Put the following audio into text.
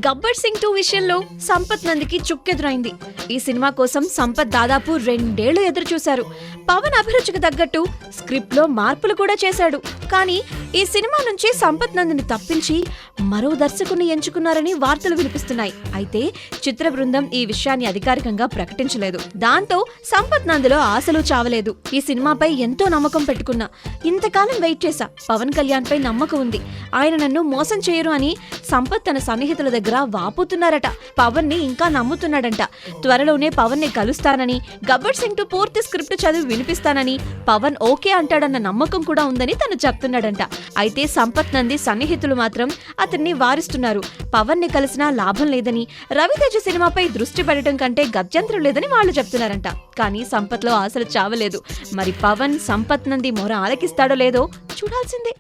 గబ్బర్ సింగ్ 2 విషయంలో సంపత్ నందికి చుక్కెదురైంది. ఈ సినిమా కోసం సంపత్ దాదాపు 2 ఏళ్లు ఎదురు చూశారు. పవన్ అభిరుచికి తగ్గట్టు స్క్రిప్ట్ లో మార్పులు కూడా చేశాడు. కానీ ఈ సినిమా నుంచి సంపత్ నందిని తప్పించి మరో దర్శకుని ఎంచుకున్నారని వార్తలు వినిపిస్తున్నాయి. అయితే చిత్ర బృందం ఈ విషయాన్ని అధికారికంగా ప్రకటించలేదు. దాంతో సంపత్ నందిలో ఆశలు చావలేదు. ఈ సినిమాపై ఎంతో నమ్మకం పెట్టుకున్నా, ఇంతకాలం వెయిట్ చేశా. పవన్ కళ్యాణ్ పై నమ్మకం ఉంది, ఆయన నన్ను మోసం చేయరు అని సంపత్ తన సన్నిహితుల దగ్గర వాపోతున్నారట. పవన్ ని ఇంకా నమ్ముతున్నాడంట. త్వరలోనే పవన్ ని కలుస్తానని, గబ్బర్ సింగ్ 2 పూర్తి స్క్రిప్ట్ చదివి వినిపిస్తానని, పవన్ ఓకే అంటాడన్న నమ్మకం కూడా ఉందని తను చెప్తున్నాడంట. అయితే సంపత్ నంది సన్నిహితులు మాత్రం అతన్ని వారిస్తున్నారు. పవన్ ని కలిసినా లాభం లేదని, రవితేజ సినిమాపై దృష్టి పెట్టడం కంటే గత్యంతరం లేదని వాళ్ళు చెప్తున్నారంట. కానీ సంపత్ లో ఆశలు చావలేదు. మరి పవన్ సంపత్ నంది మొర ఆలకిస్తాడో లేదో చూడాల్సిందే.